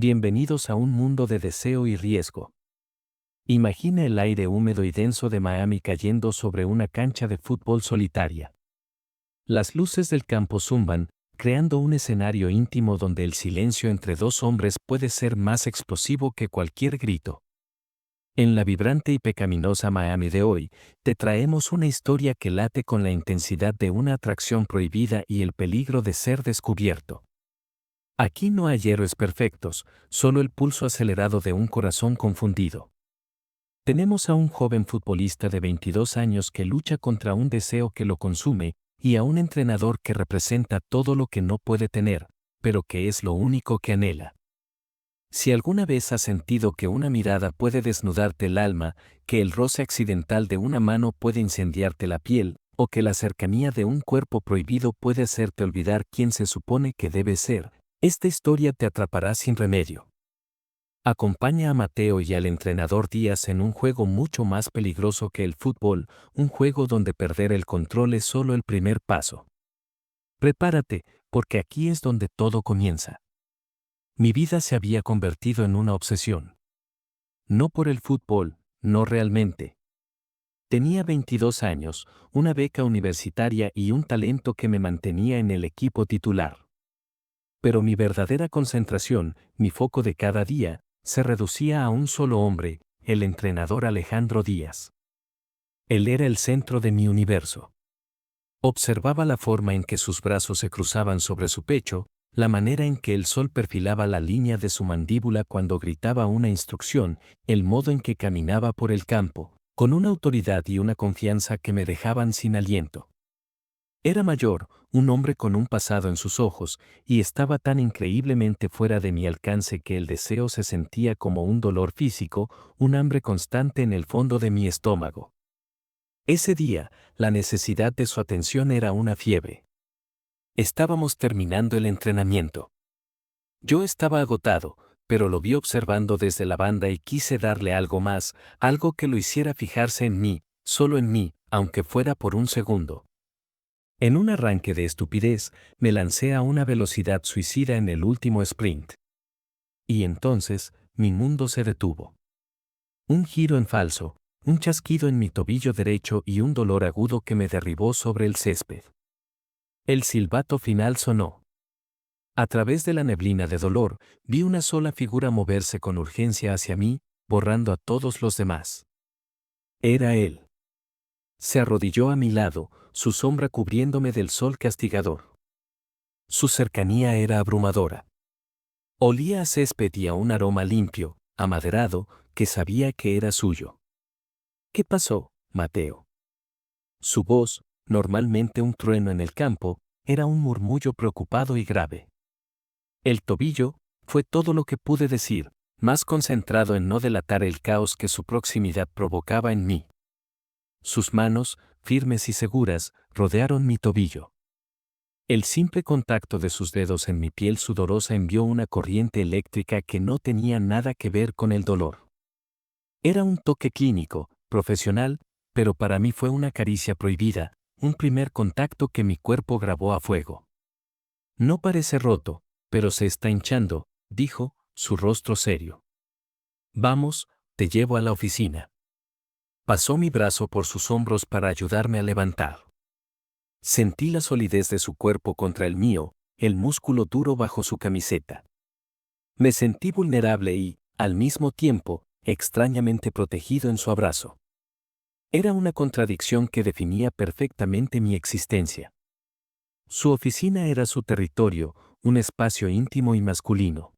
Bienvenidos a un mundo de deseo y riesgo. Imagina el aire húmedo y denso de Miami cayendo sobre una cancha de fútbol solitaria. Las luces del campo zumban, creando un escenario íntimo donde el silencio entre dos hombres puede ser más explosivo que cualquier grito. En la vibrante y pecaminosa Miami de hoy, te traemos una historia que late con la intensidad de una atracción prohibida y el peligro de ser descubierto. Aquí no hay héroes perfectos, solo el pulso acelerado de un corazón confundido. Tenemos a un joven futbolista de 22 años que lucha contra un deseo que lo consume y a un entrenador que representa todo lo que no puede tener, pero que es lo único que anhela. Si alguna vez has sentido que una mirada puede desnudarte el alma, que el roce accidental de una mano puede incendiarte la piel, o que la cercanía de un cuerpo prohibido puede hacerte olvidar quién se supone que debes ser, esta historia te atrapará sin remedio. Acompaña a Mateo y al entrenador Díaz en un juego mucho más peligroso que el fútbol, un juego donde perder el control es solo el primer paso. Prepárate, porque aquí es donde todo comienza. Mi vida se había convertido en una obsesión. No por el fútbol, no realmente. Tenía 22 años, una beca universitaria y un talento que me mantenía en el equipo titular. Pero mi verdadera concentración, mi foco de cada día, se reducía a un solo hombre, el entrenador Alejandro Díaz. Él era el centro de mi universo. Observaba la forma en que sus brazos se cruzaban sobre su pecho, la manera en que el sol perfilaba la línea de su mandíbula cuando gritaba una instrucción, el modo en que caminaba por el campo, con una autoridad y una confianza que me dejaban sin aliento. Era mayor, un hombre con un pasado en sus ojos, y estaba tan increíblemente fuera de mi alcance que el deseo se sentía como un dolor físico, un hambre constante en el fondo de mi estómago. Ese día, la necesidad de su atención era una fiebre. Estábamos terminando el entrenamiento. Yo estaba agotado, pero lo vi observando desde la banda y quise darle algo más, algo que lo hiciera fijarse en mí, solo en mí, aunque fuera por un segundo. En un arranque de estupidez, me lancé a una velocidad suicida en el último sprint. Y entonces, mi mundo se detuvo. Un giro en falso, un chasquido en mi tobillo derecho y un dolor agudo que me derribó sobre el césped. El silbato final sonó. A través de la neblina de dolor, vi una sola figura moverse con urgencia hacia mí, borrando a todos los demás. Era él. Se arrodilló a mi lado, su sombra cubriéndome del sol castigador. Su cercanía era abrumadora. Olía a césped y a un aroma limpio, amaderado, que sabía que era suyo. ¿Qué pasó, Mateo? Su voz, normalmente un trueno en el campo, era un murmullo preocupado y grave. El tobillo, fue todo lo que pude decir, más concentrado en no delatar el caos que su proximidad provocaba en mí. Sus manos, firmes y seguras, rodearon mi tobillo. El simple contacto de sus dedos en mi piel sudorosa envió una corriente eléctrica que no tenía nada que ver con el dolor. Era un toque clínico, profesional, pero para mí fue una caricia prohibida, un primer contacto que mi cuerpo grabó a fuego. No parece roto, pero se está hinchando, dijo, su rostro serio. Vamos, te llevo a la oficina. Pasó mi brazo por sus hombros para ayudarme a levantar. Sentí la solidez de su cuerpo contra el mío, el músculo duro bajo su camiseta. Me sentí vulnerable y, al mismo tiempo, extrañamente protegido en su abrazo. Era una contradicción que definía perfectamente mi existencia. Su oficina era su territorio, un espacio íntimo y masculino.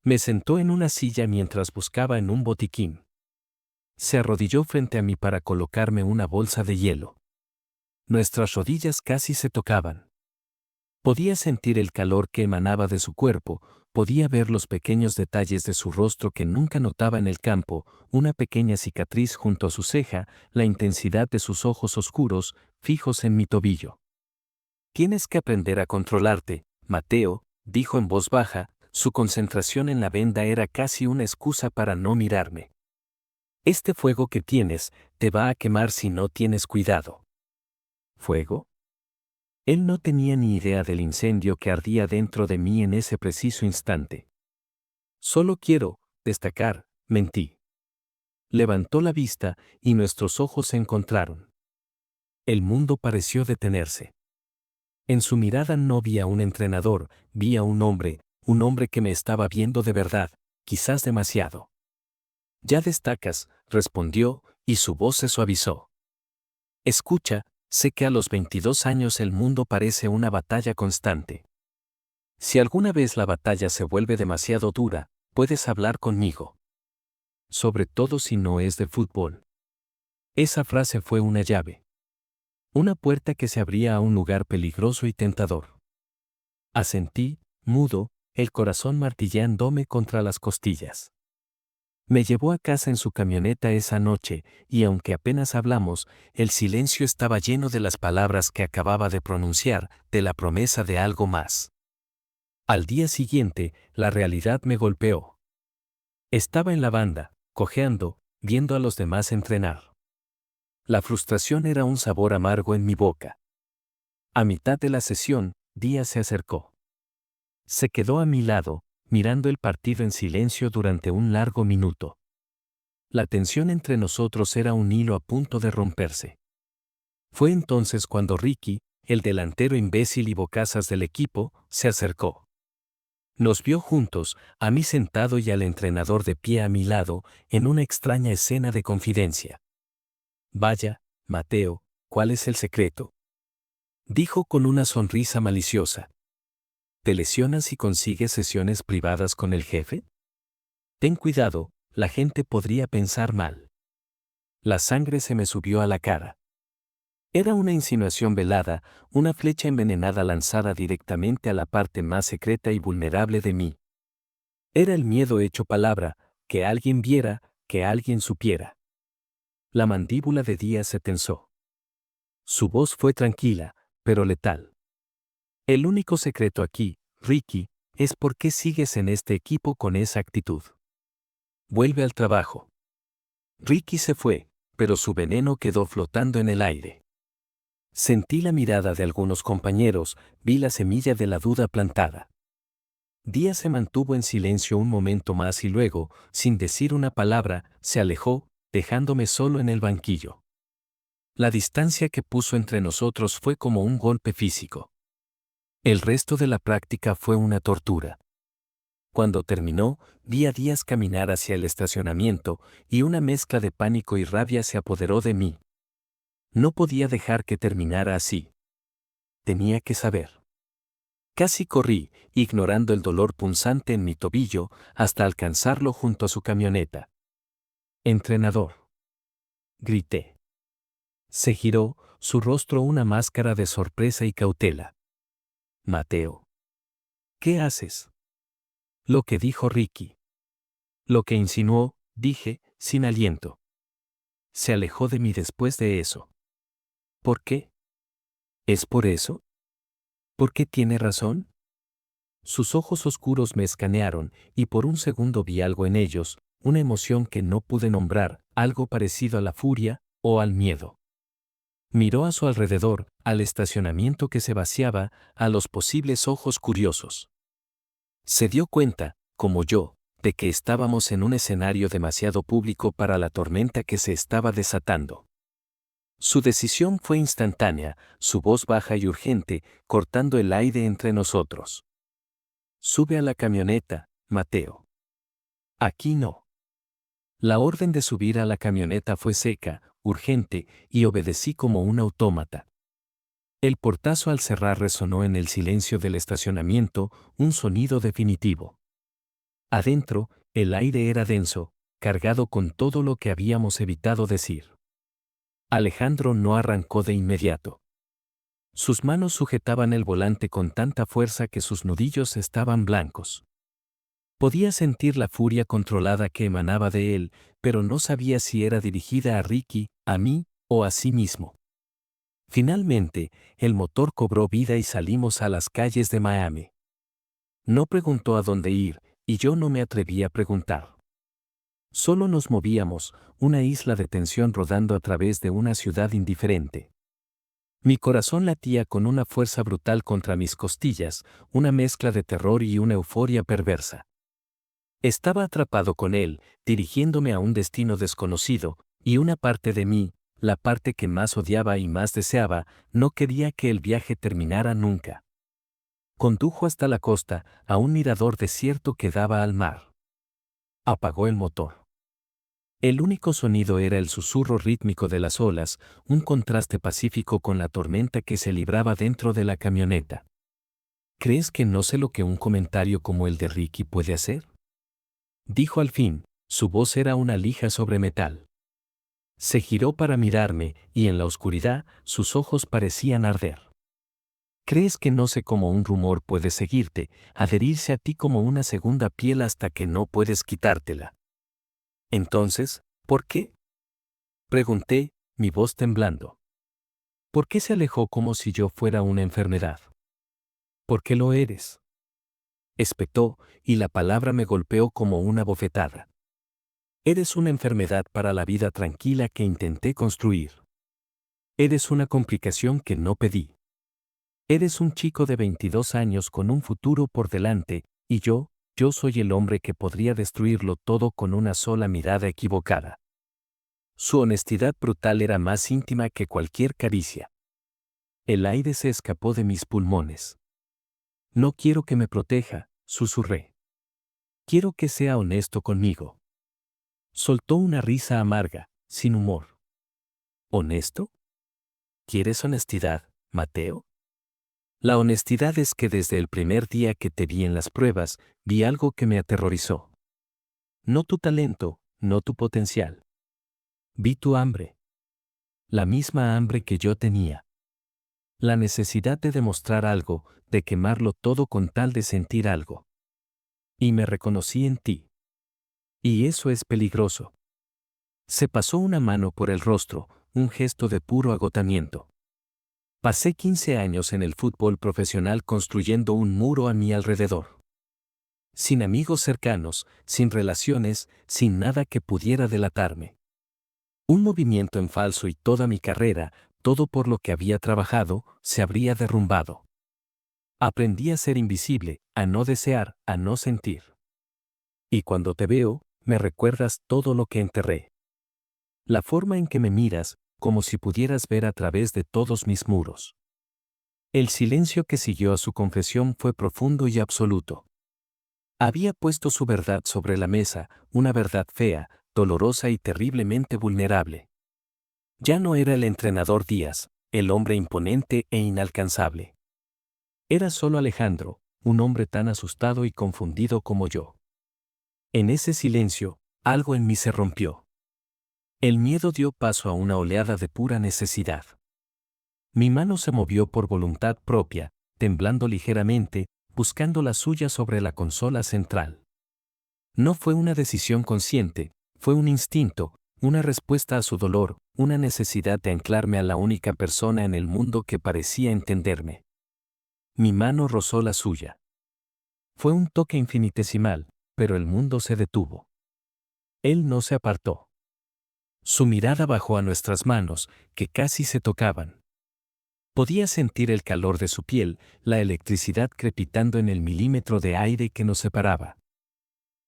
Me sentó en una silla mientras buscaba en un botiquín. Se arrodilló frente a mí para colocarme una bolsa de hielo. Nuestras rodillas casi se tocaban. Podía sentir el calor que emanaba de su cuerpo, podía ver los pequeños detalles de su rostro que nunca notaba en el campo, una pequeña cicatriz junto a su ceja, la intensidad de sus ojos oscuros, fijos en mi tobillo. Tienes que aprender a controlarte, Mateo, dijo en voz baja, su concentración en la venda era casi una excusa para no mirarme. Este fuego que tienes, te va a quemar si no tienes cuidado. ¿Fuego? Él no tenía ni idea del incendio que ardía dentro de mí en ese preciso instante. Solo quiero destacar, mentí. Levantó la vista y nuestros ojos se encontraron. El mundo pareció detenerse. En su mirada no vi a un entrenador, vi a un hombre que me estaba viendo de verdad, quizás demasiado. Ya destacas, respondió, y su voz se suavizó. Escucha, sé que a los 22 años el mundo parece una batalla constante. Si alguna vez la batalla se vuelve demasiado dura, puedes hablar conmigo. Sobre todo si no es de fútbol. Esa frase fue una llave. Una puerta que se abría a un lugar peligroso y tentador. Asentí, mudo, el corazón martillándome contra las costillas. Me llevó a casa en su camioneta esa noche, y aunque apenas hablamos, el silencio estaba lleno de las palabras que acababa de pronunciar, de la promesa de algo más. Al día siguiente, la realidad me golpeó. Estaba en la banda, cojeando, viendo a los demás entrenar. La frustración era un sabor amargo en mi boca. A mitad de la sesión, Díaz se acercó. Se quedó a mi lado, mirando el partido en silencio durante un largo minuto. La tensión entre nosotros era un hilo a punto de romperse. Fue entonces cuando Ricky, el delantero imbécil y bocazas del equipo, se acercó. Nos vio juntos, a mí sentado y al entrenador de pie a mi lado, en una extraña escena de confidencia. Vaya, Mateo, ¿cuál es el secreto? Dijo con una sonrisa maliciosa. ¿Te lesionas y consigues sesiones privadas con el jefe? Ten cuidado, la gente podría pensar mal. La sangre se me subió a la cara. Era una insinuación velada, una flecha envenenada lanzada directamente a la parte más secreta y vulnerable de mí. Era el miedo hecho palabra, que alguien viera, que alguien supiera. La mandíbula de Díaz se tensó. Su voz fue tranquila, pero letal. El único secreto aquí, Ricky, es por qué sigues en este equipo con esa actitud. Vuelve al trabajo. Ricky se fue, pero su veneno quedó flotando en el aire. Sentí la mirada de algunos compañeros, vi la semilla de la duda plantada. Díaz se mantuvo en silencio un momento más y luego, sin decir una palabra, se alejó, dejándome solo en el banquillo. La distancia que puso entre nosotros fue como un golpe físico. El resto de la práctica fue una tortura. Cuando terminó, vi a Díaz caminar hacia el estacionamiento, y una mezcla de pánico y rabia se apoderó de mí. No podía dejar que terminara así. Tenía que saber. Casi corrí, ignorando el dolor punzante en mi tobillo, hasta alcanzarlo junto a su camioneta. Entrenador. Grité. Se giró, su rostro una máscara de sorpresa y cautela. Mateo. ¿Qué haces? Lo que dijo Ricky. Lo que insinuó, dije, sin aliento. Se alejó de mí después de eso. ¿Por qué? ¿Es por eso? ¿Por qué tiene razón? Sus ojos oscuros me escanearon, y por un segundo vi algo en ellos, una emoción que no pude nombrar, algo parecido a la furia o al miedo. Miró a su alrededor, al estacionamiento que se vaciaba, a los posibles ojos curiosos. Se dio cuenta, como yo, de que estábamos en un escenario demasiado público para la tormenta que se estaba desatando. Su decisión fue instantánea, su voz baja y urgente, cortando el aire entre nosotros. Sube a la camioneta, Mateo. Aquí no. La orden de subir a la camioneta fue seca, urgente, y obedecí como un autómata. El portazo al cerrar resonó en el silencio del estacionamiento, un sonido definitivo. Adentro, el aire era denso, cargado con todo lo que habíamos evitado decir. Alejandro no arrancó de inmediato. Sus manos sujetaban el volante con tanta fuerza que sus nudillos estaban blancos. Podía sentir la furia controlada que emanaba de él, pero no sabía si era dirigida a Ricky, a mí, o a sí mismo. Finalmente, el motor cobró vida y salimos a las calles de Miami. No preguntó a dónde ir, y yo no me atreví a preguntar. Solo nos movíamos, una isla de tensión rodando a través de una ciudad indiferente. Mi corazón latía con una fuerza brutal contra mis costillas, una mezcla de terror y una euforia perversa. Estaba atrapado con él, dirigiéndome a un destino desconocido, y una parte de mí, la parte que más odiaba y más deseaba, no quería que el viaje terminara nunca. Condujo hasta la costa, a un mirador desierto que daba al mar. Apagó el motor. El único sonido era el susurro rítmico de las olas, un contraste pacífico con la tormenta que se libraba dentro de la camioneta. ¿Crees que no sé lo que un comentario como el de Ricky puede hacer? Dijo al fin, su voz era una lija sobre metal. Se giró para mirarme, y en la oscuridad, sus ojos parecían arder. ¿Crees que no sé cómo un rumor puede seguirte, adherirse a ti como una segunda piel hasta que no puedes quitártela? Entonces, ¿por qué? Pregunté, mi voz temblando. ¿Por qué se alejó como si yo fuera una enfermedad? ¿Por qué lo eres? Espetó, y la palabra me golpeó como una bofetada. Eres una enfermedad para la vida tranquila que intenté construir. Eres una complicación que no pedí. Eres un chico de 22 años con un futuro por delante, y yo soy el hombre que podría destruirlo todo con una sola mirada equivocada. Su honestidad brutal era más íntima que cualquier caricia. El aire se escapó de mis pulmones. No quiero que me proteja, susurré. Quiero que sea honesto conmigo. Soltó una risa amarga, sin humor. ¿Honesto? ¿Quieres honestidad, Mateo? La honestidad es que desde el primer día que te vi en las pruebas, vi algo que me aterrorizó. No tu talento, no tu potencial. Vi tu hambre. La misma hambre que yo tenía. La necesidad de demostrar algo, de quemarlo todo con tal de sentir algo. Y me reconocí en ti. Y eso es peligroso. Se pasó una mano por el rostro, un gesto de puro agotamiento. Pasé 15 años en el fútbol profesional construyendo un muro a mi alrededor. Sin amigos cercanos, sin relaciones, sin nada que pudiera delatarme. Un movimiento en falso y toda mi carrera, todo por lo que había trabajado, se habría derrumbado. Aprendí a ser invisible, a no desear, a no sentir. Y cuando te veo, me recuerdas todo lo que enterré. La forma en que me miras, como si pudieras ver a través de todos mis muros. El silencio que siguió a su confesión fue profundo y absoluto. Había puesto su verdad sobre la mesa, una verdad fea, dolorosa y terriblemente vulnerable. Ya no era el entrenador Díaz, el hombre imponente e inalcanzable. Era solo Alejandro, un hombre tan asustado y confundido como yo. En ese silencio, algo en mí se rompió. El miedo dio paso a una oleada de pura necesidad. Mi mano se movió por voluntad propia, temblando ligeramente, buscando la suya sobre la consola central. No fue una decisión consciente, fue un instinto, una respuesta a su dolor, una necesidad de anclarme a la única persona en el mundo que parecía entenderme. Mi mano rozó la suya. Fue un toque infinitesimal, pero el mundo se detuvo. Él no se apartó. Su mirada bajó a nuestras manos, que casi se tocaban. Podía sentir el calor de su piel, la electricidad crepitando en el milímetro de aire que nos separaba.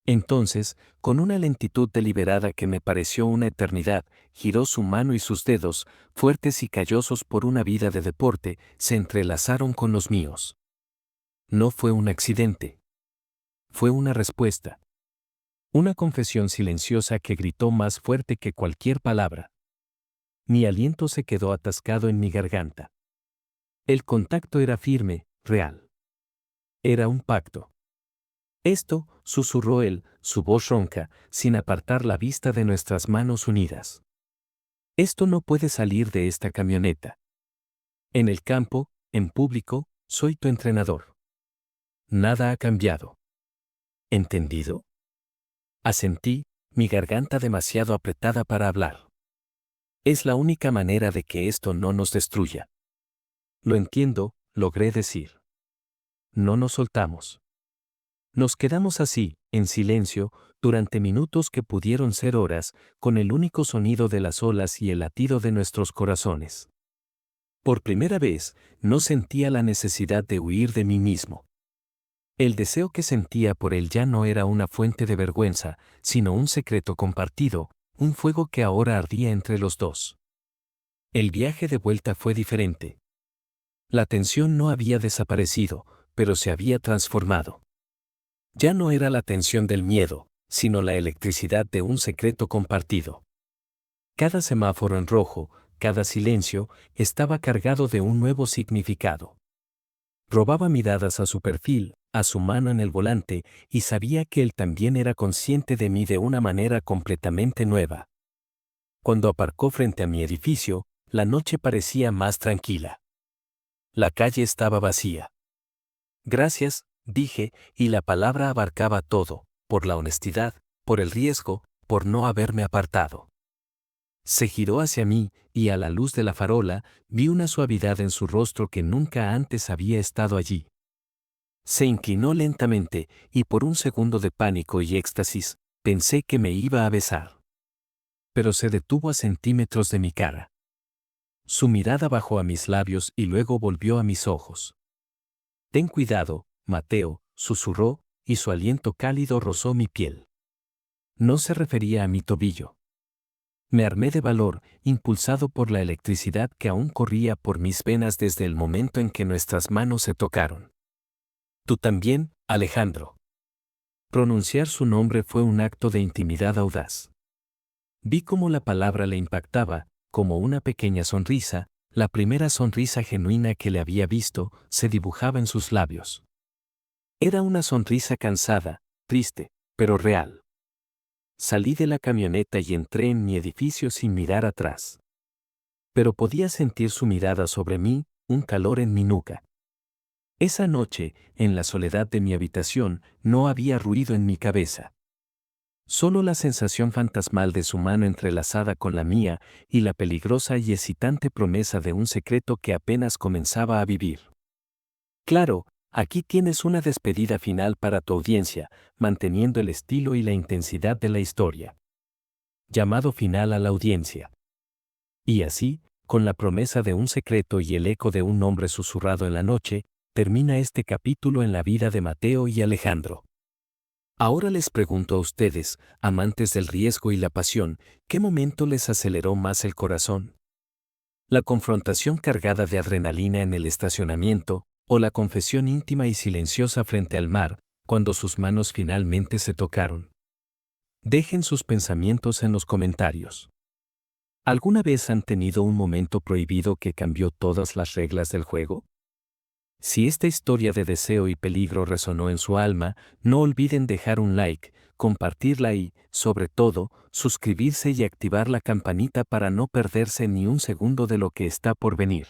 Entonces, con una lentitud deliberada que me pareció una eternidad, giró su mano y sus dedos, fuertes y callosos por una vida de deporte, se entrelazaron con los míos. No fue un accidente. Fue una respuesta. Una confesión silenciosa que gritó más fuerte que cualquier palabra. Mi aliento se quedó atascado en mi garganta. El contacto era firme, real. Era un pacto. Esto, susurró él, su voz ronca, sin apartar la vista de nuestras manos unidas. Esto no puede salir de esta camioneta. En el campo, en público, soy tu entrenador. Nada ha cambiado. ¿Entendido? Asentí, mi garganta demasiado apretada para hablar. Es la única manera de que esto no nos destruya. Lo entiendo, logré decir. No nos soltamos. Nos quedamos así, en silencio, durante minutos que pudieron ser horas, con el único sonido de las olas y el latido de nuestros corazones. Por primera vez, no sentía la necesidad de huir de mí mismo. El deseo que sentía por él ya no era una fuente de vergüenza, sino un secreto compartido, un fuego que ahora ardía entre los dos. El viaje de vuelta fue diferente. La tensión no había desaparecido, pero se había transformado. Ya no era la tensión del miedo, sino la electricidad de un secreto compartido. Cada semáforo en rojo, cada silencio, estaba cargado de un nuevo significado. Robaba miradas a su perfil, a su mano en el volante, y sabía que él también era consciente de mí de una manera completamente nueva. Cuando aparcó frente a mi edificio, la noche parecía más tranquila. La calle estaba vacía. Gracias, dije, y la palabra abarcaba todo, por la honestidad, por el riesgo, por no haberme apartado. Se giró hacia mí, y a la luz de la farola, vi una suavidad en su rostro que nunca antes había estado allí. Se inclinó lentamente, y por un segundo de pánico y éxtasis, pensé que me iba a besar. Pero se detuvo a centímetros de mi cara. Su mirada bajó a mis labios y luego volvió a mis ojos. «Ten cuidado, Mateo», susurró, y su aliento cálido rozó mi piel. No se refería a mi tobillo. Me armé de valor, impulsado por la electricidad que aún corría por mis venas desde el momento en que nuestras manos se tocaron. «Tú también, Alejandro». Pronunciar su nombre fue un acto de intimidad audaz. Vi cómo la palabra le impactaba, como una pequeña sonrisa, la primera sonrisa genuina que le había visto, se dibujaba en sus labios. Era una sonrisa cansada, triste, pero real. Salí de la camioneta y entré en mi edificio sin mirar atrás. Pero podía sentir su mirada sobre mí, un calor en mi nuca. Esa noche, en la soledad de mi habitación, no había ruido en mi cabeza. Solo la sensación fantasmal de su mano entrelazada con la mía y la peligrosa y excitante promesa de un secreto que apenas comenzaba a vivir. Claro, aquí tienes una despedida final para tu audiencia, manteniendo el estilo y la intensidad de la historia. Llamado final a la audiencia. Y así, con la promesa de un secreto y el eco de un nombre susurrado en la noche, termina este capítulo en la vida de Mateo y Alejandro. Ahora les pregunto a ustedes, amantes del riesgo y la pasión, ¿qué momento les aceleró más el corazón? ¿La confrontación cargada de adrenalina en el estacionamiento, o la confesión íntima y silenciosa frente al mar, cuando sus manos finalmente se tocaron? Dejen sus pensamientos en los comentarios. ¿Alguna vez han tenido un momento prohibido que cambió todas las reglas del juego? Si esta historia de deseo y peligro resonó en su alma, no olviden dejar un like, compartirla y, sobre todo, suscribirse y activar la campanita para no perderse ni un segundo de lo que está por venir.